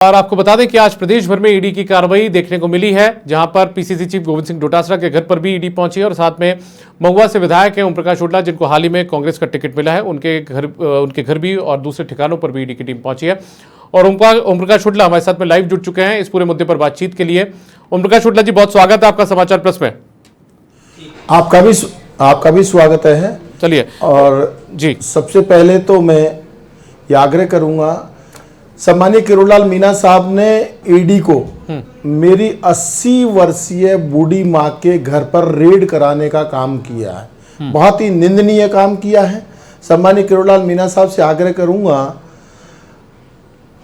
और आपको बता दें कि आज प्रदेश भर में ईडी की कार्रवाई देखने को मिली है, जहां पर पीसीसी चीफ गोविंद सिंह डोटासरा के घर पर भी ईडी पहुंची है और साथ में महुआ से विधायक हैं ओम प्रकाश हुड्डा, जिनको हाल ही में कांग्रेस का टिकट मिला है, उनके घर भी और दूसरे ठिकानों पर भी ईडी की टीम पहुंची है। और ओम प्रकाश हुड्डा हमारे साथ में लाइव जुड़ चुके हैं इस पूरे मुद्दे पर बातचीत के लिए। ओम प्रकाश हुड्डा जी, बहुत स्वागत है आपका समाचार प्लस में। आपका भी स्वागत है। चलिए, और जी, सबसे पहले तो मैं ये आग्रह करूंगा, सम्मानीय किरोड़ीलाल मीणा साहब ने ईडी को मेरी 80 वर्षीय बूढ़ी माँ के घर पर रेड कराने का काम किया है। बहुत ही निंदनीय काम किया है। सम्मानीय किरोड़ीलाल मीणा साहब से आग्रह करूंगा,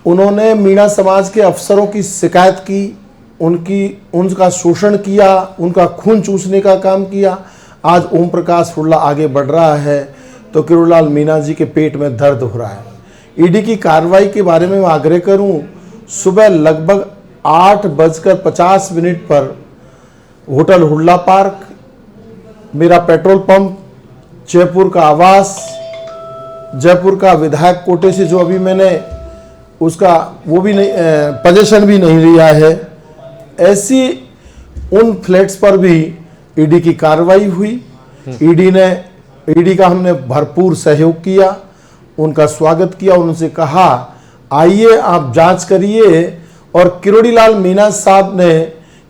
उन्होंने मीणा समाज के अफसरों की शिकायत की, उनका शोषण किया, उनका खून चूसने का काम किया। आज ओम प्रकाश हुड्डा आगे बढ़ रहा है तो किरोड़ीलाल मीणा जी के पेट में दर्द हो रहा है। ईडी की कार्रवाई के बारे में मैं आग्रह करूं, सुबह लगभग 8:50 पर होटल हुड्डा पार्क, मेरा पेट्रोल पंप, जयपुर का आवास, जयपुर का विधायक कोटे से जो अभी मैंने उसका वो भी नहीं पोजीशन भी नहीं लिया है, ऐसी उन फ्लैट्स पर भी ईडी की कार्रवाई हुई। ईडी का हमने भरपूर सहयोग किया, उनका स्वागत किया, उनसे कहा आइए आप जांच करिए। और किरोड़ीलाल मीणा साहब ने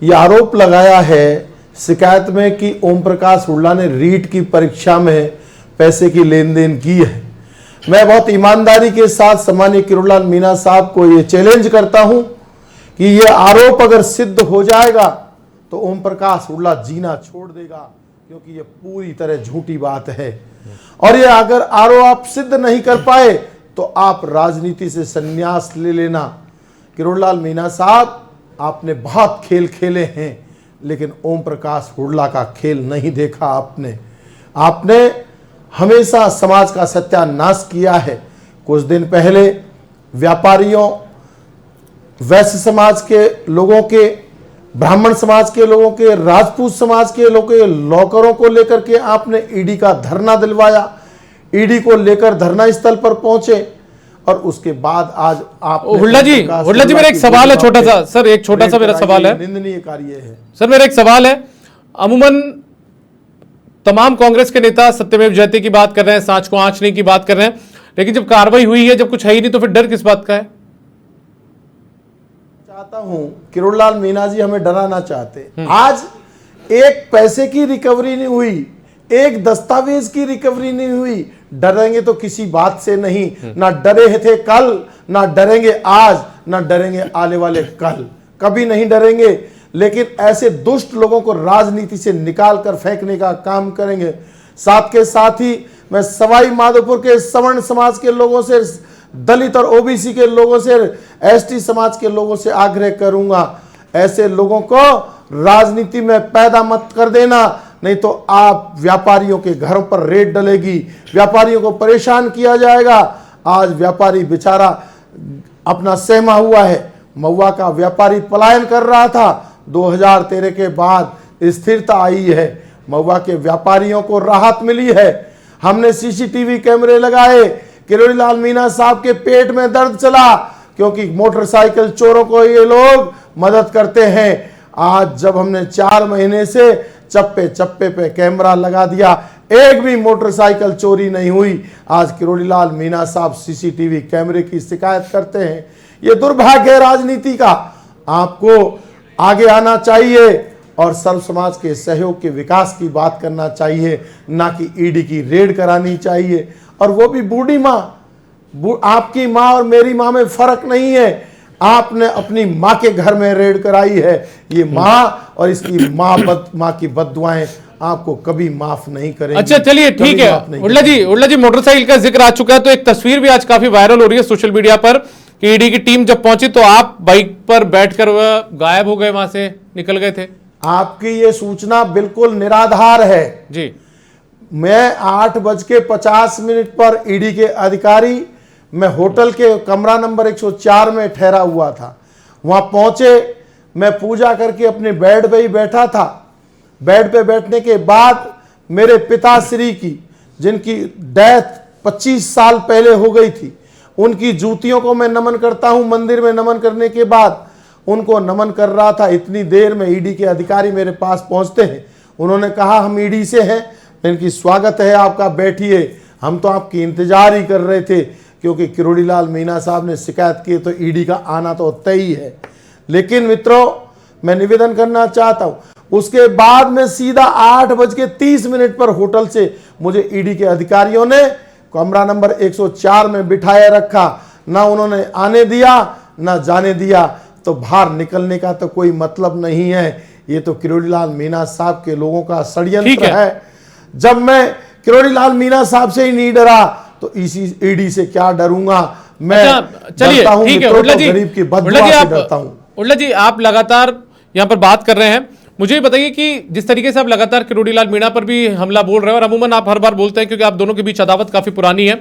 ये आरोप लगाया है शिकायत में कि ओम प्रकाश हुड्डा ने रीट की परीक्षा में पैसे की लेन देन की है। मैं बहुत ईमानदारी के साथ सम्मानीय किरोड़ीलाल मीणा साहब को ये चैलेंज करता हूं कि ये आरोप अगर सिद्ध हो जाएगा तो ओम प्रकाश हुड्डा जीना छोड़ देगा, क्योंकि ये पूरी तरह झूठी बात है। और ये अगर आरोप आप सिद्ध नहीं कर पाए तो आप राजनीति से संन्यास ले लेना। किरोड़ीलाल मीणा साहब, आपने बहुत खेल खेले हैं, लेकिन ओम प्रकाश हुड्डा का खेल नहीं देखा आपने हमेशा समाज का सत्यानाश किया है। कुछ दिन पहले व्यापारियों, वैश्य समाज के लोगों के, ब्राह्मण समाज के लोगों के, राजपूत समाज के लोगों के लॉकरों को लेकर के आपने ईडी का धरना दिलवाया, ईडी को लेकर धरना स्थल पर पहुंचे। और उसके बाद आज आप हुड्डा जी मेरा एक सवाल है छोटा सा, सर एक छोटा सा मेरा सवाल है, निंदनीय कार्य है सर। मेरा एक सवाल है, अमूमन तमाम कांग्रेस के नेता सत्यमेव जयते की बात कर रहे हैं, सांच को आंचने की बात कर रहे हैं, लेकिन जब कार्रवाई हुई है, जब कुछ है ही नहीं, तो फिर डर किस बात का है? चाहता हूं किरोड़ीलाल मीणा जी हमें डराना चाहते। आज एक पैसे की रिकवरी नहीं हुई, एक दस्तावेज की रिकवरी नहीं हुई। डरेंगे तो किसी बात से नहीं, ना डरे थे कल, ना डरेंगे आज, ना डरेंगे आने वाले कल, कभी नहीं डरेंगे। लेकिन ऐसे दुष्ट लोगों को राजनीति से निकाल कर फेंकने का काम करेंगे। साथ के साथ ही मैं सवाई माधोपुर के सवर्ण समाज के लोगों से, दलित और ओबीसी के लोगों से, एसटी समाज के लोगों से आग्रह करूंगा, ऐसे लोगों को राजनीति में पैदा मत कर देना, नहीं तो आप व्यापारियों के घरों पर रेड डलेगी, व्यापारियों को परेशान किया जाएगा। आज व्यापारी बेचारा अपना सहमा हुआ है। महुआ का व्यापारी पलायन कर रहा था, 2013 के बाद स्थिरता आई है, महुआ के व्यापारियों को राहत मिली है। हमने सीसीटीवी कैमरे लगाए, किरोड़ीलाल मीणा साहब के पेट में दर्द चला, क्योंकि मोटरसाइकिल चोरों को ये लोग मदद करते हैं। आज जब हमने 4 महीने से चप्पे चप्पे पे कैमरा लगा दिया, एक भी मोटरसाइकिल चोरी नहीं हुई। आज किरोड़ीलाल मीणा साहब सीसीटीवी कैमरे की शिकायत करते हैं। ये दुर्भाग्य है राजनीति का। आपको आगे आना चाहिए और सर्व समाज के सहयोग के विकास की बात करना चाहिए, ना कि ईडी की रेड करानी चाहिए। और वो भी बूढ़ी माँ, आपकी माँ और मेरी माँ में फर्क नहीं है। आपने अपनी माँ के घर में रेड कराई है। ये माँ और इसकी माँ की बद्दुआएं आपको कभी माफ नहीं करेंगी। अच्छा चलिए, ठीक है हुड्डा जी मोटरसाइकिल का जिक्र आ चुका है, तो एक तस्वीर भी आज काफी वायरल हो रही है सोशल मीडिया पर कि ईडी की टीम जब पहुंची तो आप बाइक पर बैठकर गायब हो गए, वहां से निकल गए थे। आपकी ये सूचना बिल्कुल निराधार है जी। मैं 8:50 पर ईडी के अधिकारी, मैं होटल के कमरा नंबर 104 में ठहरा हुआ था, वहां पहुंचे। मैं पूजा करके अपने बेड पे ही बैठा था। बेड पे बैठने के बाद मेरे पिताश्री की, जिनकी डेथ 25 साल पहले हो गई थी, उनकी जूतियों को मैं नमन करता हूं। मंदिर में नमन करने के बाद उनको नमन कर रहा था, इतनी देर में ईडी के अधिकारी मेरे पास पहुंचते हैं। उन्होंने कहा हम ईडी से हैं। इनकी स्वागत है आपका, बैठिए, हम तो आपकी इंतजार ही कर रहे थे, क्योंकि किरोड़ीलाल मीणा साहब ने शिकायत की तो ईडी का आना तो तय ही है। लेकिन मित्रों, मैं निवेदन करना चाहता हूं, उसके बाद में सीधा 8:30 पर होटल से मुझे ईडी के अधिकारियों ने कमरा नंबर 104 में बिठाया रखा। ना उन्होंने आने दिया ना जाने दिया। तो बाहर निकलने का तो कोई मतलब नहीं है। ये तो किरोड़ीलाल मीणा साहब के लोगों का षड्यंत्र है। जब मैं किरोड़ीलाल मीणा साहब से ही नहीं डरा तो इसी ईडी से क्या डरूंगा मैं। चलिए ठीक है उडला जी, गरीब की बददुआ से डरता हूं। उडला जी, आप लगातार यहां पर बात कर रहे हैं, मुझे बताइए कि जिस तरीके से आप लगातार किरोड़ीलाल मीणा पर भी हमला बोल रहे हैं, और अमूमन आप हर बार बोलते हैं क्योंकि आप दोनों के बीच अदावत काफी पुरानी है,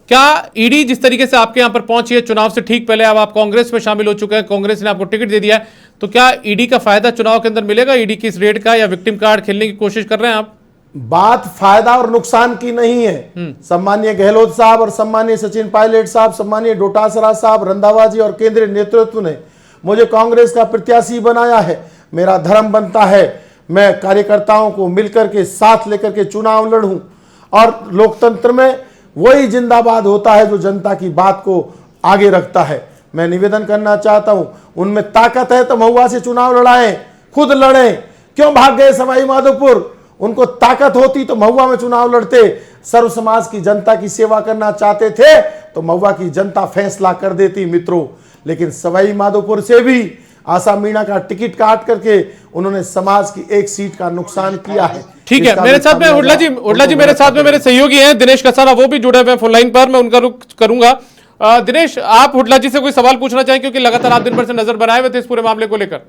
क्या ईडी जिस तरीके से आपके यहां पर पहुंची है चुनाव से ठीक पहले, अब आप कांग्रेस में शामिल हो चुके हैं, कांग्रेस ने आपको टिकट दे दिया है, तो क्या ईडी का फायदा चुनाव के अंदर मिलेगा? ईडी की इस रेड का या विक्टिम कार्ड खेलने की कोशिश कर रहे हैं आप? बात फायदा और नुकसान की नहीं है। सम्मानीय गहलोत साहब और सम्मानीय सचिन पायलट साहब, सम्मानीय डोटासरा साहब, रंधावा जी और केंद्रीय नेतृत्व ने मुझे कांग्रेस का प्रत्याशी बनाया है। मेरा धर्म बनता है मैं कार्यकर्ताओं को मिलकर के साथ लेकर के चुनाव लड़ूं, और लोकतंत्र में वही जिंदाबाद होता है जो जनता की बात को आगे रखता है। मैं निवेदन करना चाहता हूं, उनमें ताकत है तो महुआ से चुनाव लड़ाएं, खुद लड़ें। क्यों भाग गए सवाई माधोपुर? उनको ताकत होती तो महुआ में चुनाव लड़ते। सर्व समाज की जनता की सेवा करना चाहते थे तो महुआ की जनता फैसला कर देती मित्रों। लेकिन सवाई माधोपुर से भी आशा मीणा का टिकट काट करके उन्होंने समाज की एक सीट का नुकसान किया है। ठीक है, मेरे साथ में उडला जी मेरे साथ में मेरे सहयोगी हैं दिनेश कसारा, वो भी जुड़े हुए हैं फोन लाइन पर, मैं उनका रुख करूंगा। दिनेश, आप उडला जी से कोई सवाल पूछना चाहें, क्योंकि लगातार आप दिन भर से नजर बनाए हुए थे इस पूरे मामले को लेकर।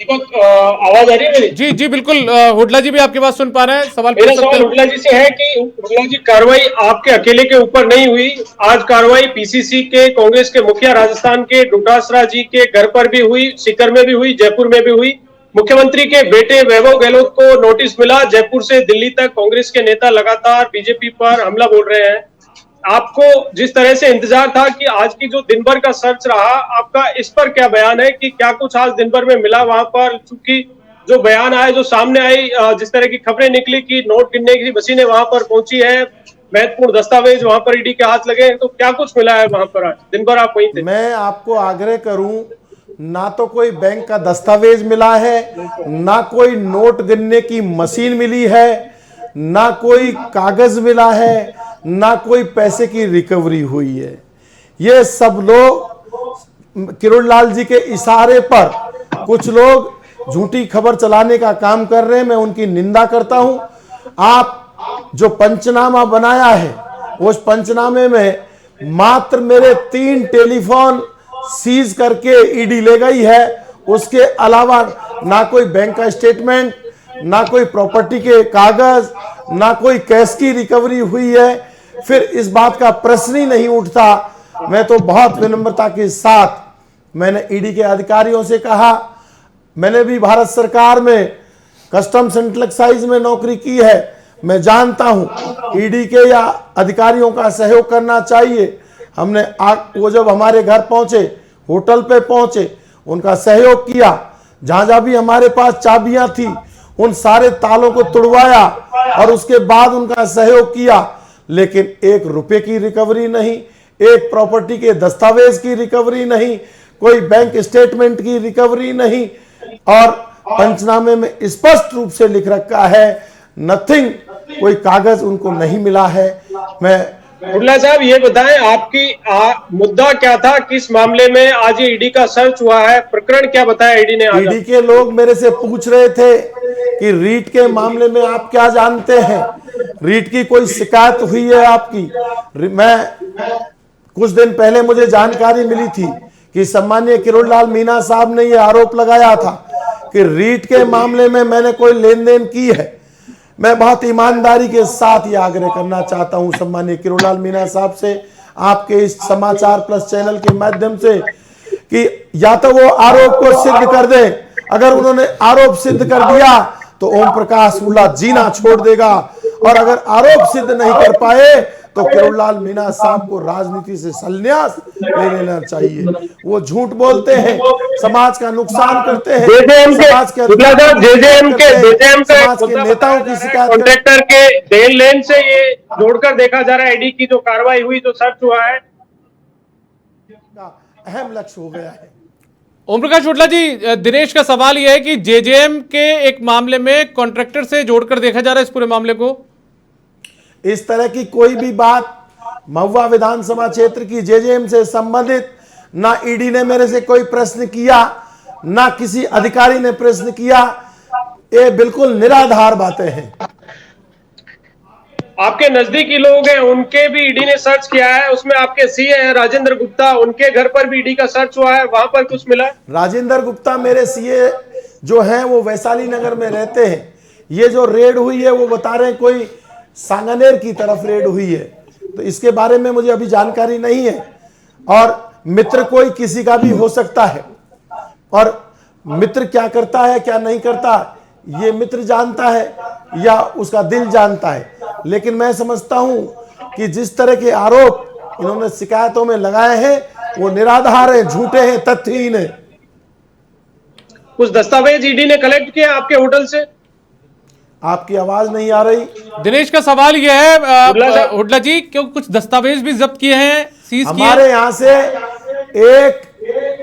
दीपक, आवाज आ रही है मेरी? जी जी बिल्कुल, हुडला जी भी आपकी बात सुन पा रहे हैं। सवाल मेरा सवाल हुडला जी से है कि हुडला जी, कार्रवाई आपके अकेले के ऊपर नहीं हुई। आज कार्रवाई पीसीसी के, कांग्रेस के मुखिया राजस्थान के डोटासरा जी के घर पर भी हुई, सीकर में भी हुई, जयपुर में भी हुई। मुख्यमंत्री के बेटे वैभव गहलोत को नोटिस मिला। जयपुर से दिल्ली तक कांग्रेस के नेता लगातार बीजेपी पर हमला बोल रहे हैं। आपको जिस तरह से इंतजार था कि आज की जो दिन भर का सर्च रहा, आपका इस पर क्या बयान है कि क्या कुछ आज दिन भर में मिला वहां पर? चूंकि जो बयान आए, जो सामने आई, जिस तरह की खबरें निकली कि नोट गिनने की मशीनें वहां पर पहुंची है, महत्वपूर्ण दस्तावेज वहां पर ईडी के हाथ लगे, तो क्या कुछ मिला है वहां पर? आज दिन भर आप वहीं थे। मैं आपको आग्रह करूं, ना तो कोई बैंक का दस्तावेज मिला है, ना कोई नोट गिनने की मशीन मिली है, ना कोई कागज मिला है, ना कोई पैसे की रिकवरी हुई है। ये सब लोग किरोड़ीलाल जी के इशारे पर कुछ लोग झूठी खबर चलाने का काम कर रहे हैं। मैं उनकी निंदा करता हूं। आप जो पंचनामा बनाया है, उस पंचनामे में मात्र मेरे 3 टेलीफोन सीज करके ईडी ले गई है। उसके अलावा ना कोई बैंक का स्टेटमेंट, ना कोई प्रॉपर्टी के कागज, ना कोई कैश की रिकवरी हुई है। फिर इस बात का प्रश्न ही नहीं उठता। मैं तो बहुत विनम्रता के साथ मैंने ईडी के अधिकारियों से कहा, मैंने भी भारत सरकार में कस्टम्स एंड एक्साइज में नौकरी की है, मैं जानता हूं ईडी के या अधिकारियों का सहयोग करना चाहिए। हमने वो जब हमारे घर पहुंचे, होटल पे पहुंचे, उनका सहयोग किया। जहां जहां भी हमारे पास चाबियां थी उन सारे तालों को तोड़वाया और उसके बाद उनका सहयोग किया। लेकिन 1 रुपए की रिकवरी नहीं, एक प्रॉपर्टी के दस्तावेज की रिकवरी नहीं, कोई बैंक स्टेटमेंट की रिकवरी नहीं। और पंचनामे में स्पष्ट रूप से लिख रखा है नथिंग, कोई कागज उनको नहीं मिला है। मैं हुडला साहब, ये बताएं आपकी मुद्दा क्या था? किस मामले में आज ये ईडी का सर्च हुआ है? प्रकरण क्या बताया ईडी ने आज? ईडी के लोग मेरे से पूछ रहे थे कि रीट के मामले में आप क्या जानते हैं, रीट की कोई शिकायत हुई है आपकी? मैं कुछ दिन पहले मुझे जानकारी मिली थी कि सम्मानीय किरोड़ीलाल मीणा साहब ने यह आरोप लगाया था कि रीट के मामले में मैंने कोई लेन देन की है। मैं बहुत ईमानदारी के साथ ये आग्रह करना चाहता हूं सम्मानीय किरोड़ीलाल मीणा साहब से, आपके इस समाचार प्लस चैनल के माध्यम से, कि या तो वो आरोप को सिद्ध कर दे। अगर उन्होंने आरोप सिद्ध कर दिया तो ओम प्रकाश हुडला जीना छोड़ देगा, और अगर आरोप सिद्ध नहीं कर पाए तो किरोड़ीलाल मीणा साहब को राजनीति से संन्यास ले लेना चाहिए। वो झूठ बोलते हैं, समाज का नुकसान करते हैं, समाज के समाज के नेताओं की शिकायत कॉन्ट्रैक्टर के देन लेन से ये जोड़कर देखा जा रहा है। ईडी की जो कार्रवाई हुई, जो सर्च हुआ है, अहम लक्ष्य हो गया है। ओम प्रकाश शुक्ला जी, दिनेश का सवाल यह है कि जेजेएम के एक मामले में कॉन्ट्रैक्टर से जोड़कर देखा जा रहा है इस पूरे मामले को। इस तरह की कोई भी बात महुआ विधानसभा क्षेत्र की जेजेएम से संबंधित ना ईडी ने मेरे से कोई प्रश्न किया, ना किसी अधिकारी ने प्रश्न किया। ये बिल्कुल निराधार बातें हैं। आपके नजदीकी लोग हैं, उनके भी ईडी ने सर्च किया है, उसमें आपके सीए हैं राजेंद्र गुप्ता, उनके घर पर भी ईडी का सर्च हुआ है, वहां पर कुछ मिला? राजेंद्र गुप्ता मेरे सीए जो हैं वो वैशाली नगर में रहते हैं। ये जो रेड हुई है वो बता रहे हैं कोई सांगनेर की तरफ रेड हुई है, तो इसके बारे में मुझे अभी जानकारी नहीं है। और मित्र कोई किसी का भी हो सकता है, और मित्र क्या करता है क्या नहीं करता ये मित्र जानता है या उसका दिल जानता है। लेकिन मैं समझता हूं कि जिस तरह के आरोप इन्होंने शिकायतों में लगाए हैं वो निराधार हैं, झूठे हैं, तथ्यहीन हैं। कुछ दस्तावेज ईडी ने कलेक्ट किया आपके होटल से? आपकी आवाज नहीं आ रही। दिनेश का सवाल यह है हुड्ला जी, क्यों कुछ दस्तावेज भी जब्त किए हैं, सीज किए? हमारे यहां से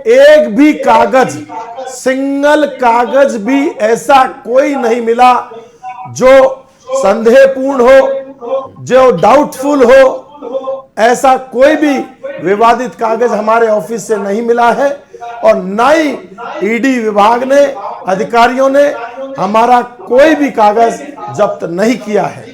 एक भी कागज, सिंगल कागज भी ऐसा कोई नहीं मिला जो संदेहपूर्ण हो, जो डाउटफुल हो। ऐसा कोई भी विवादित कागज हमारे ऑफिस से नहीं मिला है, और ना ही ईडी विभाग ने, अधिकारियों ने हमारा कोई भी कागज जब्त नहीं किया है।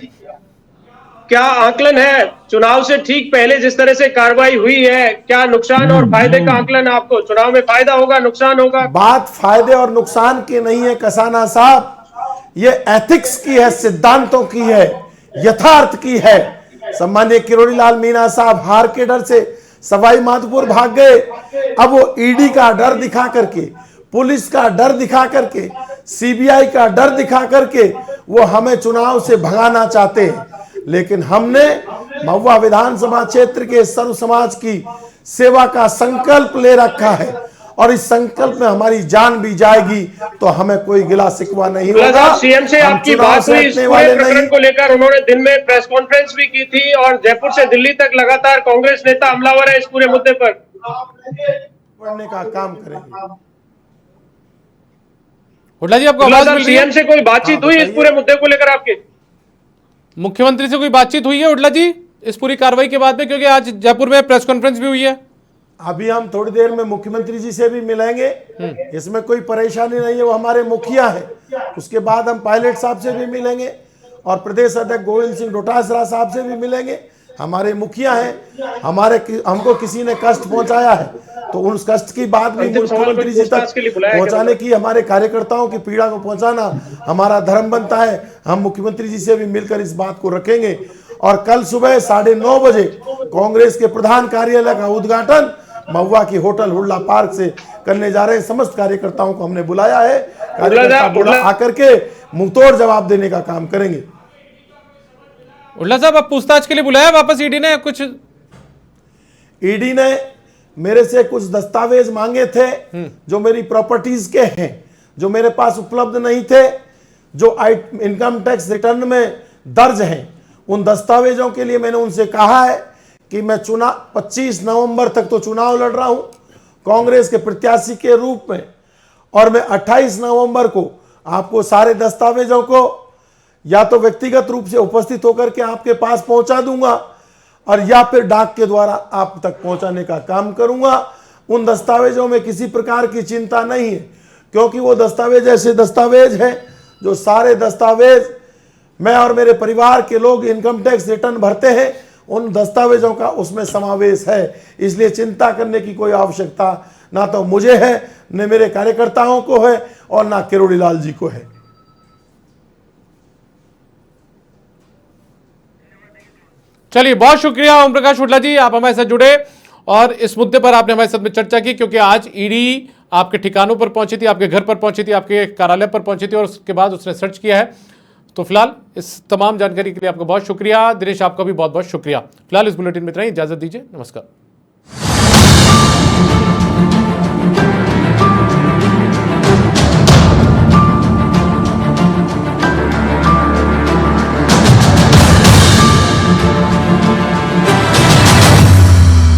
क्या आकलन है चुनाव से ठीक पहले जिस तरह से कार्रवाई हुई है, क्या नुकसान और फायदे का आकलन आपको? चुनाव में फायदा होगा, नुकसान होगा? बात फायदे और नुकसान की नहीं है कसाना साहब, ये एथिक्स की है, सिद्धांतों की है, यथार्थ की है। सम्मानीय किरोड़ीलाल मीणा साहब हार के डर से सवाई माधोपुर भाग गए। अब वो ईडी का डर दिखा करके, पुलिस का डर दिखा करके, सीबीआई का डर दिखा करके वो हमें चुनाव से भगाना चाहते हैं। लेकिन हमने महुआ विधानसभा क्षेत्र के सर्व समाज की सेवा का संकल्प ले रखा है, और इस संकल्प में हमारी जान भी जाएगी तो हमें कोई गिला शिकवा नहीं होगा। सीएम से आपकी बात हुई इस पूरे प्रकरण को लेकर, उन्होंने दिन में प्रेस कॉन्फ्रेंस भी की थी, और जयपुर से दिल्ली तक लगातार कांग्रेस नेता हमलावर है इस पूरे मुद्दे पर। पढ़ने का काम करेंगे। हुड्ला जी, आपको आवाज मिल रही है? सीएम से कोई बातचीत हुई इस पूरे मुद्दे को लेकर आपके? मुख्यमंत्री से कोई बातचीत हुई है हुड्ला जी इस पूरी कार्रवाई के बाद में? क्योंकि आज जयपुर में प्रेस कॉन्फ्रेंस भी हुई है। अभी हम थोड़ी देर में मुख्यमंत्री जी से भी मिलेंगे, इसमें कोई परेशानी नहीं है, वो हमारे मुखिया है। उसके बाद हम पायलट साहब से भी मिलेंगे, और प्रदेश अध्यक्ष गोविंद सिंह डोटासरा साहब से भी मिलेंगे। हमारे मुखिया हैं, हमको किसी ने कष्ट पहुंचाया है तो उस कष्ट की बात भी मुख्यमंत्री जी तक पहुंचाने की, हमारे कार्यकर्ताओं की पीड़ा को पहुंचाना हमारा धर्म बनता है। हम मुख्यमंत्री जी से भी मिलकर इस बात को रखेंगे, और कल सुबह 9:30 बजे कांग्रेस के प्रधान कार्यालय का उद्घाटन महुआ की होटल हुड्ला पार्क से करने जा रहे हैं। समस्त कार्यकर्ताओं को हमने बुलाया है, कार्यकर्ता आकर के मुंहतोड़ जवाब देने का काम करेंगे। हुड्ला साहब, आप पूछताछ के लिए बुलाया वापस ईडी ने? कुछ ईडी ने मेरे से कुछ दस्तावेज मांगे थे जो मेरी प्रॉपर्टीज के हैं, जो मेरे पास उपलब्ध नहीं थे, जो इनकम टैक्स रिटर्न में दर्ज हैं। उन दस्तावेजों के लिए मैंने उनसे कहा है कि मैं 25 नवंबर तक तो चुनाव लड़ रहा हूं कांग्रेस के प्रत्याशी के रूप में, और मैं 28 नवंबर को आपको सारे दस्तावेजों को या तो व्यक्तिगत रूप से उपस्थित होकर के आपके पास पहुंचा दूंगा, और या फिर डाक के द्वारा आप तक पहुंचाने का काम करूंगा। उन दस्तावेजों में किसी प्रकार की चिंता नहीं है, क्योंकि वो दस्तावेज ऐसे दस्तावेज हैं जो सारे दस्तावेज मैं और मेरे परिवार के लोग इनकम टैक्स रिटर्न भरते हैं, उन दस्तावेजों का उसमें समावेश है। इसलिए चिंता करने की कोई आवश्यकता ना तो मुझे है, न मेरे कार्यकर्ताओं को है, और ना किरोड़ीलाल जी को है। चलिए, बहुत शुक्रिया ओम प्रकाश हुड्ला जी, आप हमारे साथ जुड़े और इस मुद्दे पर आपने हमारे साथ में चर्चा की, क्योंकि आज ईडी आपके ठिकानों पर पहुंची थी, आपके घर पर पहुंची थी, आपके कार्यालय पर पहुंची थी, और उसके बाद उसने सर्च किया है। तो फिलहाल इस तमाम जानकारी के लिए आपका बहुत शुक्रिया। दिनेश, आपका भी बहुत बहुत शुक्रिया। फिलहाल इस बुलेटिन में इतना ही, इजाजत दीजिए, नमस्कार।